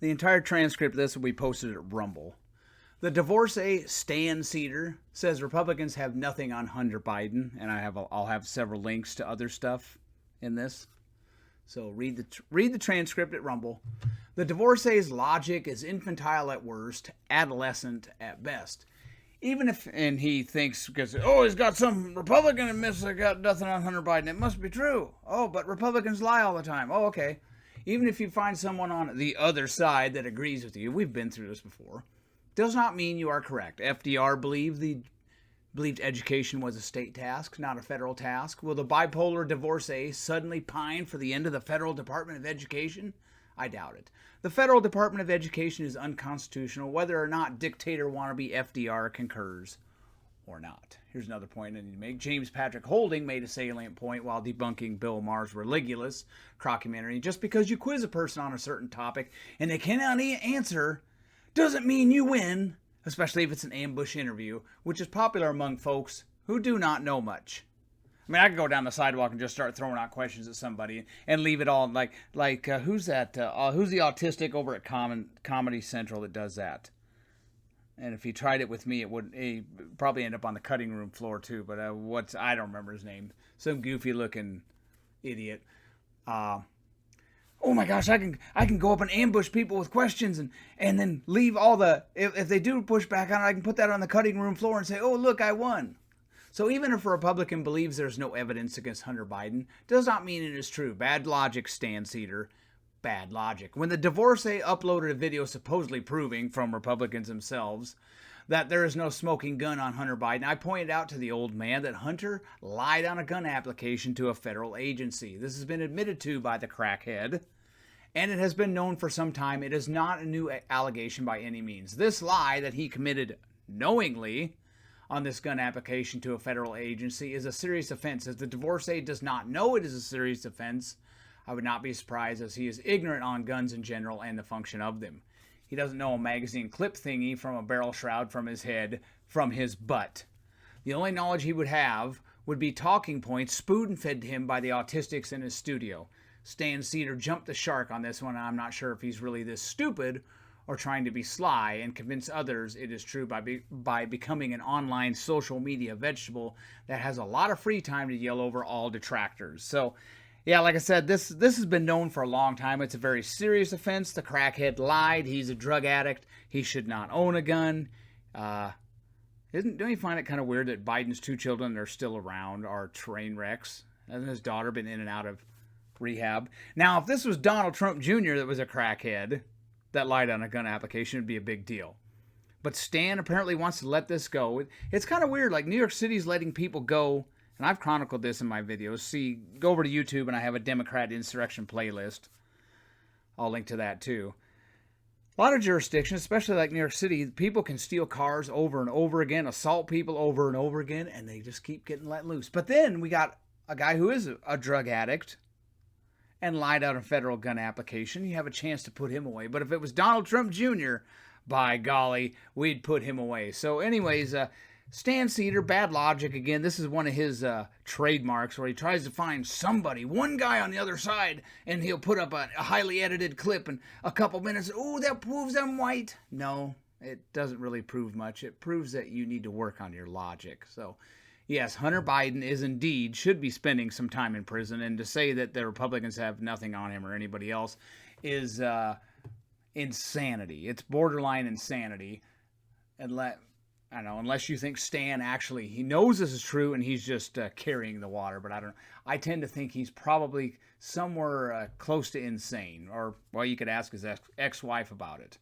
The entire transcript of this will be posted at Rumble. The divorcee Sam Seder says Republicans have nothing on Hunter Biden, and I'll have several links to other stuff in this. So read the transcript at Rumble. The divorcee's logic is infantile at worst, adolescent at best. Even if, and he thinks, because, he's got some Republican in this that got nothing on Hunter Biden. It must be true. Oh, but Republicans lie all the time. Oh, okay. Even if you find someone on the other side that agrees with you, we've been through this before, does not mean you are correct. FDR believed education was a state task, not a federal task. Will the bipolar divorcee suddenly pine for the end of the Federal Department of Education? I doubt it. The Federal Department of Education is unconstitutional, whether or not dictator wannabe FDR concurs or not. Here's another point I need to make. James Patrick Holding made a salient point while debunking Bill Maher's Religulous crockumentary. Just because you quiz a person on a certain topic and they cannot answer doesn't mean you win, especially if it's an ambush interview, which is popular among folks who do not know much. I mean, I could go down the sidewalk and just start throwing out questions at somebody and leave it all like who's that? Who's the autistic over at Comedy Central that does that? And if he tried it with me, he'd probably end up on the cutting room floor too. But I don't remember his name. Some goofy looking idiot. Oh my gosh, I can go up and ambush people with questions and then leave all the, if they do push back on it, I can put that on the cutting room floor and say, oh, look, I won. So even if a Republican believes there's no evidence against Hunter Biden, does not mean it is true. Bad logic, Sam Seder. Bad logic. When the divorcee uploaded a video supposedly proving from Republicans themselves that there is no smoking gun on Hunter Biden, I pointed out to the old man that Hunter lied on a gun application to a federal agency. This has been admitted to by the crackhead, and it has been known for some time. It is not a new allegation by any means. This lie that he committed knowingly on this gun application to a federal agency is a serious offense. If the divorcee does not know it is a serious offense, I would not be surprised, as he is ignorant on guns in general and the function of them. He doesn't know a magazine clip thingy from a barrel shroud from his head, from his butt. The only knowledge he would have would be talking points spoon-fed to him by the autistics in his studio. Sam Seder jumped the shark on this one, and I'm not sure if he's really this stupid or trying to be sly and convince others it is true by becoming an online social media vegetable that has a lot of free time to yell over all detractors. So, yeah, like I said, this has been known for a long time. It's a very serious offense. The crackhead lied. He's a drug addict. He should not own a gun. Don't you find it kind of weird that Biden's two children that are still around are train wrecks? Hasn't his daughter been in and out of rehab? Now, if this was Donald Trump Jr. that was a crackhead that lied on a gun application, it'd be a big deal. But Stan apparently wants to let this go. It's kind of weird. Like, New York City's letting people go, and I've chronicled this in my videos. See, go over to YouTube, and I have a Democrat insurrection playlist. I'll link to that, too. A lot of jurisdictions, especially like New York City, people can steal cars over and over again, assault people over and over again, and they just keep getting let loose. But then we got a guy who is a drug addict and lied out a federal gun application. You have a chance to put him away. But if it was Donald Trump Jr., by golly, we'd put him away. So anyways, Sam Seder, bad logic again. This is one of his trademarks where he tries to find somebody, one guy on the other side, and he'll put up a highly edited clip in a couple minutes. Oh, that proves I'm white. No, it doesn't really prove much. It proves that you need to work on your logic. So yes, Hunter Biden should be spending some time in prison, and to say that the Republicans have nothing on him or anybody else is insanity. It's borderline insanity. Unless you think Stan actually, he knows this is true and he's just carrying the water, but I tend to think he's probably somewhere close to insane, or, well, you could ask his ex-wife about it.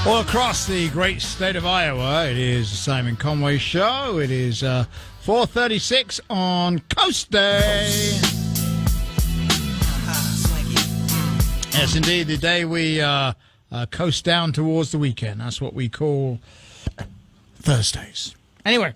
All across the great state of Iowa, it is the Simon Conway Show. It is 4:36 on Coast Day. Yes, indeed, the day we coast down towards the weekend. That's what we call Thursdays. Anyway,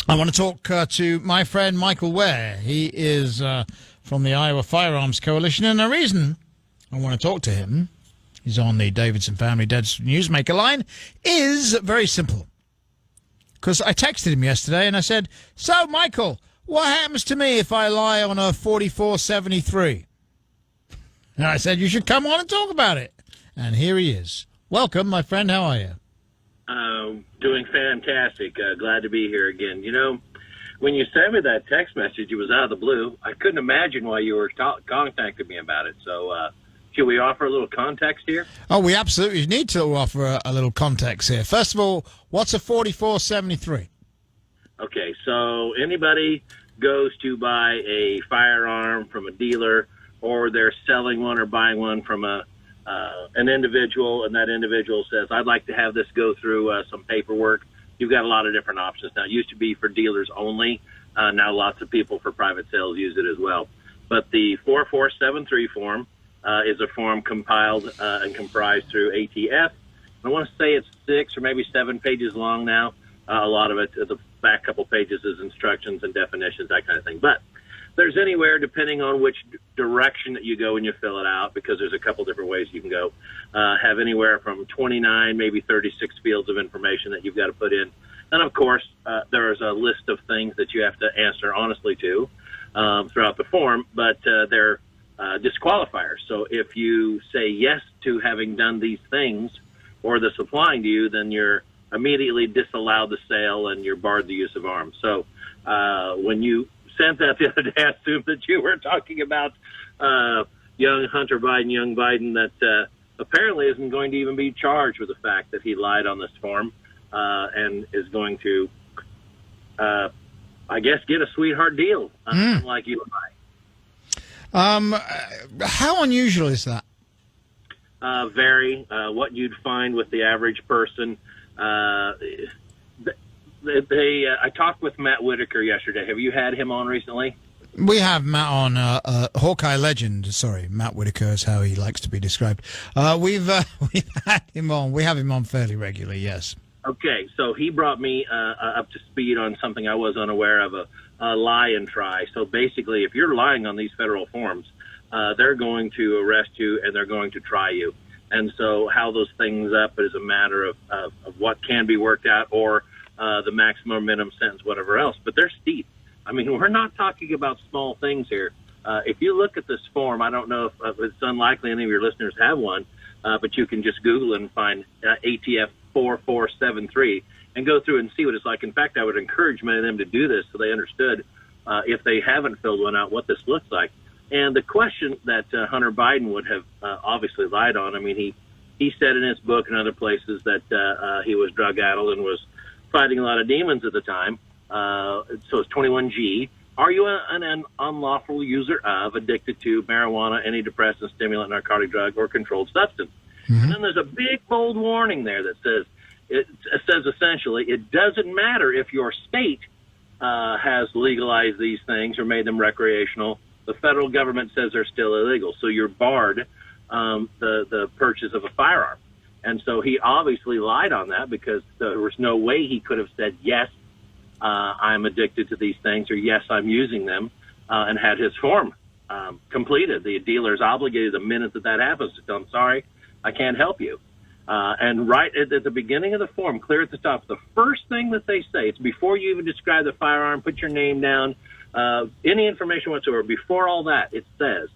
I want to talk to my friend Michael Ware. He is from the Iowa Firearms Coalition, and the reason I want to talk to him, he's on the Davidson Family Dead Newsmaker line, is very simple. Because I texted him yesterday and I said, so, Michael, what happens to me if I lie on a 4473? And I said, you should come on and talk about it. And here he is. Welcome, my friend. How are you? Doing fantastic. Glad to be here again. You know, when you sent me that text message, it was out of the blue. I couldn't imagine why you were contacting me about it. So, should we offer a little context here? Oh, we absolutely need to offer a little context here. First of all, what's a 4473? Okay, so anybody goes to buy a firearm from a dealer, or they're selling one or buying one from an individual, and that individual says, I'd like to have this go through some paperwork. You've got a lot of different options now. It used to be for dealers only. Now lots of people for private sales use it as well. But the 4473 form is a form compiled and comprised through ATF. I want to say it's 6 or maybe 7 pages long now. A lot of it, the back couple pages is instructions and definitions, that kind of thing. But there's anywhere, depending on which direction that you go when you fill it out, because there's a couple different ways you can go, have anywhere from 29, maybe 36 fields of information that you've got to put in. And, of course, there is a list of things that you have to answer honestly to throughout the form, but they're disqualifiers. So if you say yes to having done these things or this applying to you, then you're immediately disallowed the sale and you're barred the use of arms. So when you sent that the other day, I assumed that you were talking about young Hunter Biden, young Biden, that apparently isn't going to even be charged with the fact that he lied on this form and is going to, I guess, get a sweetheart deal, like you and I. How unusual is that? Very. What you'd find with the average person. I talked with Matt Whitaker yesterday. Have you had him on recently? We have Matt on, Hawkeye legend. Sorry, Matt Whitaker is how he likes to be described. We've had him on. We have him on fairly regularly, yes. Okay, so he brought me up to speed on something I was unaware of, a lie and try. So basically, if you're lying on these federal forms, they're going to arrest you and they're going to try you. And so how those things up is a matter of what can be worked out, or the maximum minimum sentence, whatever else. But they're steep. I mean, we're not talking about small things here. If you look at this form, I don't know if it's unlikely any of your listeners have one, but you can just Google it and find ATF 4473 and go through and see what it's like. In fact, I would encourage many of them to do this so they understood, if they haven't filled one out, what this looks like. And the question that Hunter Biden would have obviously lied on, I mean, he said in his book and other places that he was drug-addled and was fighting a lot of demons at the time. So it's 21G. Are you an unlawful user of, addicted to marijuana, any depressant, stimulant, narcotic drug, or controlled substance? Mm-hmm. And then there's a big, bold warning there that says, it says essentially, it doesn't matter if your state has legalized these things or made them recreational. The federal government says they're still illegal. So you're barred the purchase of a firearm. And so he obviously lied on that, because there was no way he could have said, yes, I'm addicted to these things, or yes, I'm using them, and had his form completed. The dealer is obligated the minute that happens to tell him, sorry, I can't help you. And right at the beginning of the form, clear at the top, the first thing that they say, it's before you even describe the firearm, put your name down, any information whatsoever. Before all that, it says,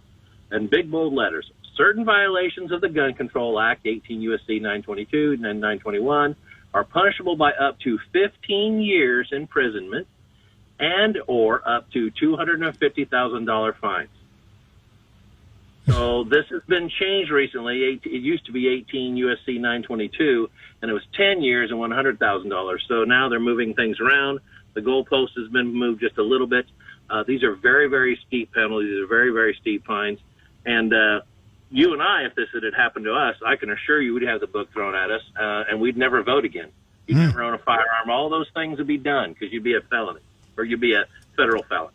in big bold letters, certain violations of the Gun Control Act, 18 U.S.C. 922 and 921, are punishable by up to 15 years imprisonment and or up to $250,000 fines. So this has been changed recently. It used to be 18 U.S.C. 922, and it was 10 years and $100,000. So now they're moving things around. The goalpost has been moved just a little bit. These are very, very steep penalties. These are very, very steep fines. And you and I, if this had happened to us, I can assure you we'd have the book thrown at us, and we'd never vote again. You'd never own a firearm. All those things would be done, because you'd be a felony, or you'd be a federal felon.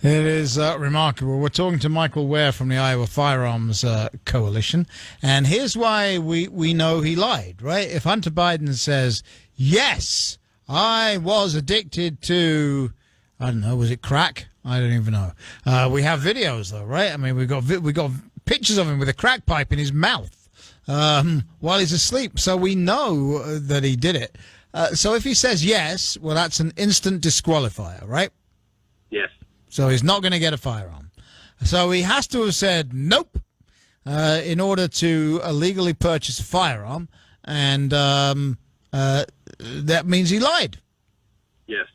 It is remarkable. We're talking to Michael Ware from the Iowa Firearms Coalition, and here's why we know he lied, right? If Hunter Biden says, yes, I was addicted to, I don't know, was it crack? I don't even know. We have videos, though, right? I mean, we got pictures of him with a crack pipe in his mouth while he's asleep, so we know that he did it. So if he says yes, well, that's an instant disqualifier, right? Yes. So he's not going to get a firearm. So he has to have said nope in order to legally purchase a firearm, and that means he lied. Yes.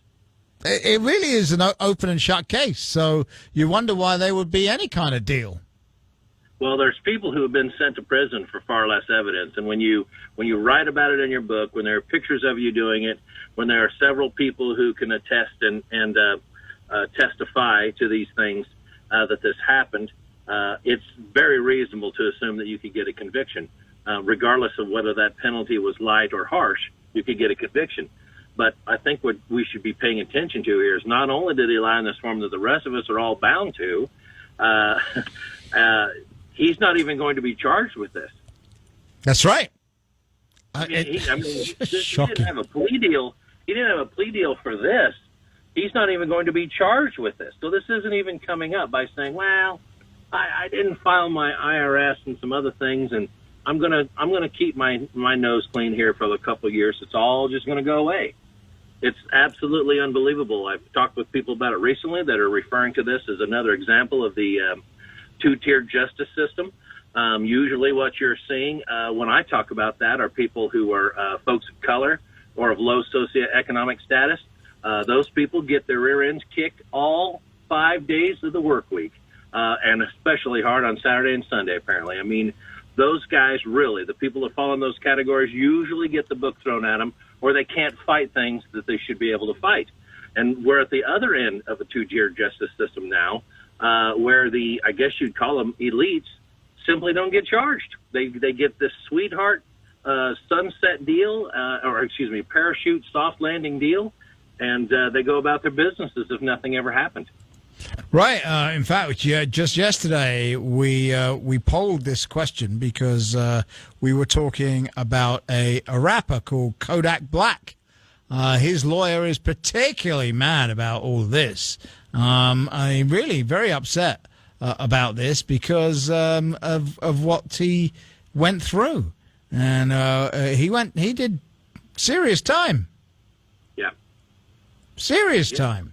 It really is an open and shut case. So you wonder why there would be any kind of deal. Well, there's people who have been sent to prison for far less evidence, and when you write about it in your book, when there are pictures of you doing it, when there are several people who can attest and testify to these things that this happened, it's very reasonable to assume that you could get a conviction, regardless of whether that penalty was light or harsh. You could get a conviction. But I think what we should be paying attention to here is not only did he lie in this form that the rest of us are all bound to, he's not even going to be charged with this. That's right. He Shocking. didn't have a plea deal. He didn't have a plea deal for this. He's not even going to be charged with this. So this isn't even coming up by saying, well, I didn't file my IRS and some other things, and I'm gonna keep my nose clean here for a couple of years. It's all just going to go away. It's absolutely unbelievable. I've talked with people about it recently that are referring to this as another example of the two-tiered justice system. Usually what you're seeing when I talk about that are people who are folks of color or of low socioeconomic status. Those people get their rear ends kicked all 5 days of the work week, and especially hard on Saturday and Sunday, apparently. I mean, those guys really, the people that fall in those categories, usually get the book thrown at them, or they can't fight things that they should be able to fight. And we're at the other end of a two-tiered justice system now, where the, I guess you'd call them elites, simply don't get charged. They get this sweetheart sunset deal, parachute soft landing deal, and they go about their business as if nothing ever happened. Right. In fact, just yesterday we polled this question because we were talking about a rapper called Kodak Black. His lawyer is particularly mad about all this. I'm really very upset about this because of what he went through, and he did serious time. Yeah, serious time.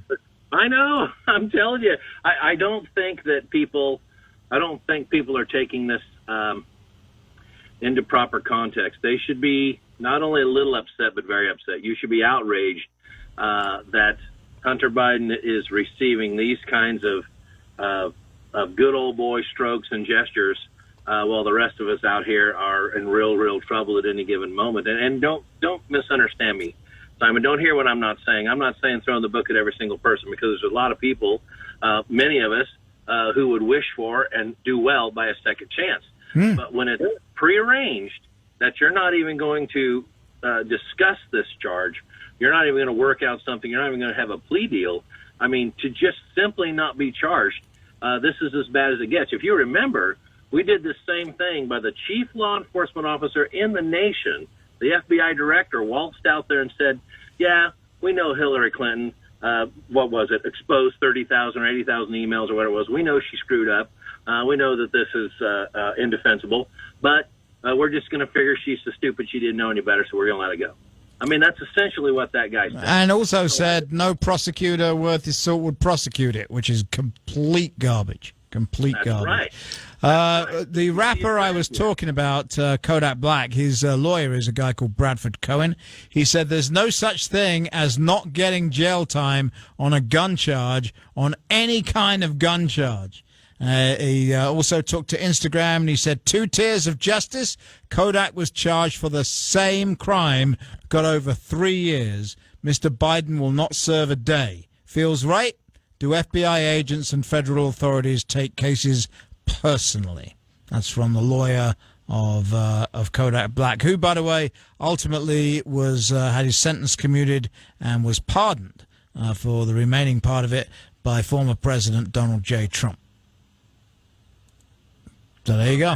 I know. I'm telling you, I don't think people are taking this into proper context. They should be not only a little upset, but very upset. You should be outraged that Hunter Biden is receiving these kinds of good old boy strokes and gestures, while the rest of us out here are in real trouble at any given moment. And don't misunderstand me, Simon. Don't hear what I'm not saying. I'm not saying throwing the book at every single person, because there's a lot of people, many of us, who would wish for and do well by a second chance. But when it's prearranged that you're not even going to discuss this charge, you're not even going to work out something, you're not even going to have a plea deal, I mean, to just simply not be charged, this is as bad as it gets. If you remember, we did the same thing by the chief law enforcement officer in the nation. The FBI director waltzed out there and said, yeah, we know Hillary Clinton, exposed 30,000 or 80,000 emails or whatever it was. We know she screwed up. We know that this is indefensible, but we're just going to figure she's so stupid she didn't know any better, so we're going to let it go. I mean, that's essentially what that guy said. And also said no prosecutor worth his salt would prosecute it, which is complete garbage. Complete garbage. Right. The rapper I was talking about, Kodak Black, his lawyer is a guy called Bradford Cohen. He said there's no such thing as not getting jail time on a gun charge, on any kind of gun charge. He also took to Instagram and he said 2 tiers of justice. Kodak was charged for the same crime, got over 3 years. Mr. Biden will not serve a day. Feels right? Do FBI agents and federal authorities take cases personally? That's from the lawyer of Kodak Black, who, by the way, ultimately was had his sentence commuted and was pardoned for the remaining part of it by former President Donald J. Trump. So there you go.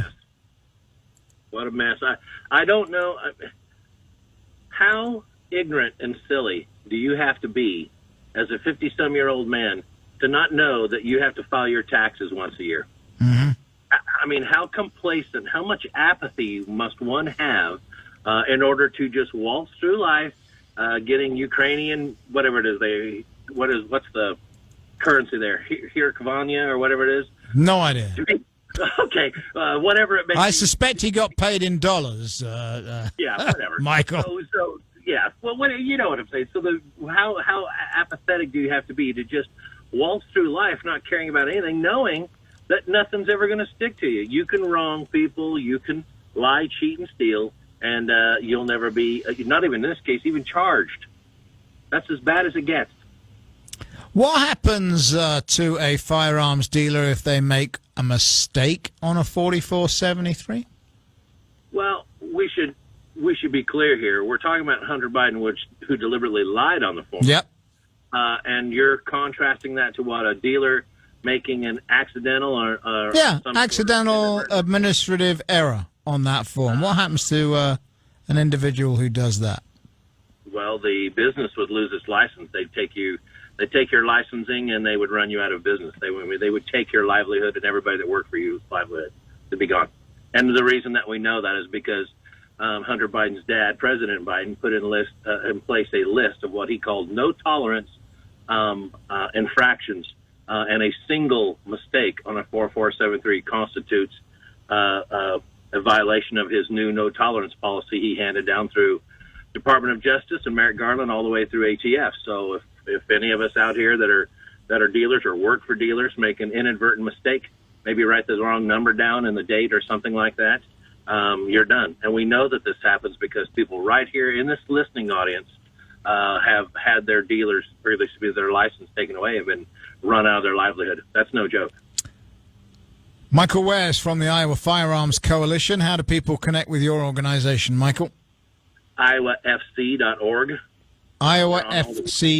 What a mess. I don't know. How ignorant and silly do you have to be as a 50-some-year-old man to not know that you have to file your taxes once a year? Mm-hmm. I mean, how complacent, how much apathy must one have in order to just waltz through life, getting Ukrainian, whatever it is, what's the currency there? Hirkvania or whatever it is? No idea. Okay, whatever it may be. I suspect he got paid in dollars. Yeah, whatever. Michael. So yeah. Well, you know what I'm saying. So how apathetic do you have to be to just waltz through life not caring about anything, knowing that nothing's ever going to stick to you? You can wrong people, you can lie, cheat, and steal, and you'll never be, not even in this case, even charged. That's as bad as it gets. What happens to a firearms dealer if they make a mistake on a 4473? Well, we should be clear here. We're talking about Hunter Biden, who deliberately lied on the form. Yep. And you're contrasting that to what, a dealer making an accidental or accidental administrative error on that form. What happens to an individual who does that? Well, the business would lose its license. They'd take your licensing and they would run you out of business. They would take your livelihood, and everybody that worked for you's livelihood would be gone. And the reason that we know that is because Hunter Biden's dad, President Biden, put in place a list of what he called no tolerance infractions, and a single mistake on a 4473 constitutes a violation of his new no tolerance policy he handed down through Department of Justice and Merrick Garland all the way through ATF. So if any of us out here that are dealers or work for dealers make an inadvertent mistake, maybe write the wrong number down in the date or something like that, you're done. And we know that this happens because people right here in this listening audience have had their dealers, or at least their license taken away, have been run out of their livelihood. That's no joke. Michael Wares from the Iowa Firearms Coalition. How do people connect with your organization, Michael? iowafc.org. iowafc.org.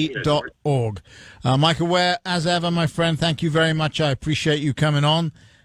Michael Ware, as ever, my friend, thank you very much. I appreciate you coming on.